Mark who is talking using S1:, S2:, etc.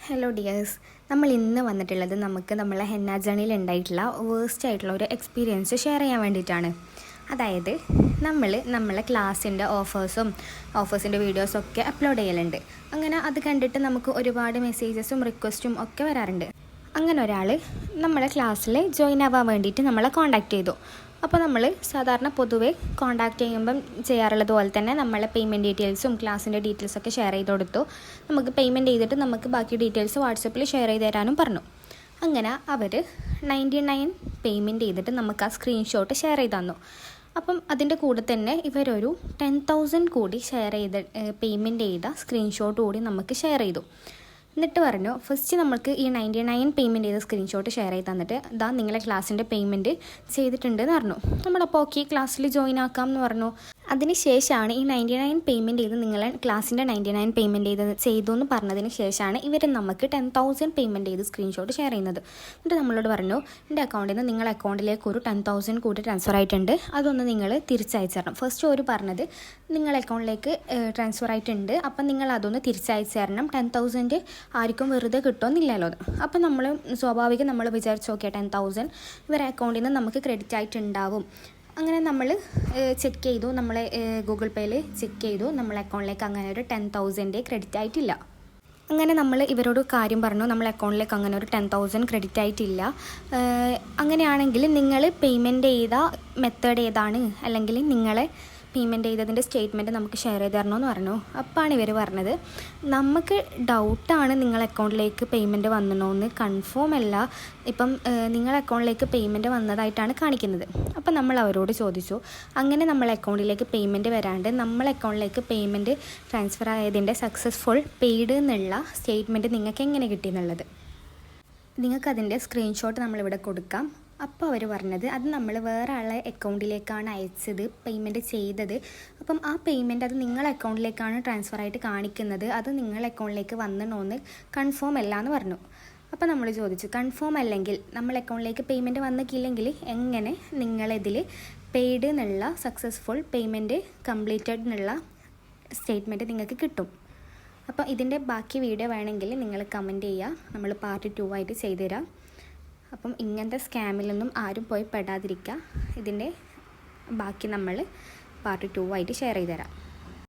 S1: Hello dears, നമ്മൾ ഇന്ന് വന്നിട്ടുള്ളത് നമ്മളെ ഹെന്ന ജേണിയിൽ ഉണ്ടായിട്ടുള്ള വേസ്റ്റ് ആയിട്ടുള്ള ഒരു എക്സ്പീരിയൻസ് ഷെയർ ചെയ്യാൻ വേണ്ടിയിട്ടാണ്. അതായത് നമ്മളെ ക്ലാസ്സിൻ്റെ ഓഫേഴ്സിൻ്റെ വീഡിയോസൊക്കെ അപ്ലോഡ് ചെയ്യലുണ്ട്. അങ്ങനെ അത് കണ്ടിട്ട് നമുക്ക് ഒരുപാട് മെസ്സേജസും റിക്വസ്റ്റും ഒക്കെ വരാറുണ്ട്. അങ്ങനെ ഒരാൾ നമ്മളെ ക്ലാസ്സിൽ ജോയിൻ ആവാൻ വേണ്ടിയിട്ട് നമ്മളെ കോൺടാക്റ്റ് ചെയ്തു. അപ്പോൾ നമ്മൾ സാധാരണ പൊതുവെ കോൺടാക്റ്റ് ചെയ്യുമ്പം ചെയ്യാറുള്ളത് പോലെ തന്നെ നമ്മളെ പേയ്മെൻറ്റ് ഡീറ്റെയിൽസും ക്ലാസ്സിൻ്റെ ഡീറ്റെയിൽസൊക്കെ ഷെയർ ചെയ്ത് കൊടുത്തു. നമുക്ക് പേയ്മെൻറ്റ് ചെയ്തിട്ട് നമുക്ക് ബാക്കി ഡീറ്റെയിൽസ് വാട്സപ്പിൽ ഷെയർ ചെയ്ത് തരാനും പറഞ്ഞു. അങ്ങനെ അവർ 99 പേയ്മെൻറ്റ് ചെയ്തിട്ട് നമുക്ക് ആ സ്ക്രീൻഷോട്ട് ഷെയർ ചെയ്ത് തന്നു. അപ്പം അതിൻ്റെ കൂടെ തന്നെ ഇവരൊരു 10,000 കൂടി പേയ്മെൻറ്റ് ചെയ്ത സ്ക്രീൻഷോട്ട് കൂടി നമുക്ക് ഷെയർ ചെയ്തു. എന്നിട്ട് പറഞ്ഞു, ഫസ്റ്റ് നമുക്ക് ഈ 99 പേയ്മെൻറ്റ് ചെയ്ത സ്ക്രീൻഷോട്ട് ഷെയർ ചെയ്ത് തന്നിട്ട് ഇതാ നിങ്ങളെ ക്ലാസ്സിൻ്റെ പേയ്മെൻറ്റ് ചെയ്തിട്ടുണ്ടെന്ന് പറഞ്ഞു. നമ്മളപ്പോൾ ഓക്കെ ക്ലാസ്സിൽ ജോയിൻ ആക്കാം എന്ന് പറഞ്ഞു. അതിന് ശേഷമാണ് ഈ 99 പേയ്മെൻറ്റ് ചെയ്ത് നിങ്ങളെ ക്ലാസ്സിൻ്റെ 99 പേയ്മെൻറ്റ് ചെയ്തു എന്ന് പറഞ്ഞതിന് ശേഷമാണ് ഇവർ നമുക്ക് 10,000 പേയ്മെൻറ്റ് ചെയ്ത് സ്ക്രീൻഷോട്ട് ഷെയർ ചെയ്യുന്നത്. എന്നിട്ട് നമ്മളോട് പറഞ്ഞു, എൻ്റെ അക്കൗണ്ടിൽ നിന്ന് നിങ്ങളുടെ അക്കൗണ്ടിലേക്ക് ഒരു 10,000 കൂടി ട്രാൻസ്ഫർ ആയിട്ടുണ്ട്, അതൊന്ന് നിങ്ങൾ തിരിച്ചയച്ചു തരണം. ഫസ്റ്റ് ഒരു പറഞ്ഞത് നിങ്ങളുടെ അക്കൗണ്ടിലേക്ക് ട്രാൻസ്ഫർ ആയിട്ടുണ്ട്, അപ്പം നിങ്ങൾ അതൊന്ന് തിരിച്ചയച്ചു തരണം, 10,000 ആർക്കും വെറുതെ കിട്ടുമെന്നില്ലല്ലോ. അപ്പം സ്വാഭാവികം നമ്മൾ വിചാരിച്ചു നോക്കിയാൽ 10,000 ഇവരെ അക്കൗണ്ടിൽ നിന്ന് നമുക്ക് ക്രെഡിറ്റ് ആയിട്ടുണ്ടാവും. അങ്ങനെ നമ്മൾ ചെക്ക് ചെയ്തു, നമ്മളെ ഗൂഗിൾ പേയിൽ ചെക്ക് ചെയ്തു, നമ്മളെ അക്കൗണ്ടിലേക്ക് അങ്ങനെ ഒരു 10,000 ക്രെഡിറ്റ് ആയിട്ടില്ല. അങ്ങനെ നമ്മൾ ഇവരോട് കാര്യം പറഞ്ഞു, നമ്മളെ അക്കൗണ്ടിലേക്ക് അങ്ങനെ ഒരു 10,000 ക്രെഡിറ്റ് ആയിട്ടില്ല. അങ്ങനെയാണെങ്കിൽ നിങ്ങൾ പേയ്മെൻറ്റ് ചെയ്ത മെത്തേഡ് ഏതാണ്, അല്ലെങ്കിൽ നിങ്ങളെ പേയ്മെൻറ്റ് ചെയ്തതിൻ്റെ സ്റ്റേറ്റ്മെൻറ്റ് നമുക്ക് ഷെയർ ചെയ്ത് തരണമെന്ന് പറഞ്ഞു. അപ്പോഴാണ് ഇവർ പറഞ്ഞത്, നമുക്ക് ഡൗട്ടാണ് നിങ്ങളെ അക്കൗണ്ടിലേക്ക് പേയ്മെൻറ്റ് വന്നണോന്ന്, കൺഫേം അല്ല, ഇപ്പം നിങ്ങളെ അക്കൗണ്ടിലേക്ക് പേയ്മെൻറ്റ് വന്നതായിട്ടാണ് കാണിക്കുന്നത്. അപ്പം നമ്മൾ അവരോട് ചോദിച്ചു, അങ്ങനെ നമ്മളെ അക്കൗണ്ടിലേക്ക് പേയ്മെൻറ്റ് വരാണ്ട് നമ്മളെ അക്കൗണ്ടിലേക്ക് പേയ്മെൻറ്റ് ട്രാൻസ്ഫർ ആയതിൻ്റെ സക്സസ്ഫുൾ പെയ്ഡ് എന്നുള്ള സ്റ്റേറ്റ്മെൻറ്റ് നിങ്ങൾക്ക് എങ്ങനെ കിട്ടിയെന്നുള്ളത്. നിങ്ങൾക്കതിൻ്റെ സ്ക്രീൻഷോട്ട് നമ്മളിവിടെ കൊടുക്കാം. അപ്പോൾ അവർ പറഞ്ഞത്, അത് നമ്മൾ വേറെ ആളെ അക്കൗണ്ടിലേക്കാണ് അയച്ചത്, പേയ്മെൻറ്റ് ചെയ്തത്. അപ്പം ആ പേയ്മെൻറ്റ് അത് നിങ്ങളെ അക്കൗണ്ടിലേക്കാണ് ട്രാൻസ്ഫർ ആയിട്ട് കാണിക്കുന്നത്, അത് നിങ്ങളെ അക്കൗണ്ടിലേക്ക് വന്നണോന്ന് കൺഫേം അല്ല എന്ന് പറഞ്ഞു. അപ്പോൾ നമ്മൾ ചോദിച്ചു, കൺഫേം അല്ലെങ്കിൽ നമ്മളെ അക്കൗണ്ടിലേക്ക് പേയ്മെൻറ്റ് വന്നിട്ടില്ലെങ്കിൽ എങ്ങനെ നിങ്ങളിതിൽ പെയ്ഡ് എന്നുള്ള സക്സസ്ഫുൾ പേയ്മെൻറ്റ് കംപ്ലീറ്റഡ് എന്നുള്ള സ്റ്റേറ്റ്മെൻറ്റ് നിങ്ങൾക്ക് കിട്ടും. അപ്പോൾ ഇതിൻ്റെ ബാക്കി വീഡിയോ വേണമെങ്കിൽ നിങ്ങൾ കമൻറ്റ് ചെയ്യുക, നമ്മൾ പാർട്ട് 2 ആയിട്ട് ചെയ്തു തരാം. അപ്പം ഇങ്ങനത്തെ സ്കാമിലൊന്നും ആരും പോയി പെടാതിരിക്കുക. ഇതിൻ്റെ ബാക്കി നമ്മൾ പാർട്ട് 2 ആയിട്ട് ഷെയർ ചെയ്ത് തരാം.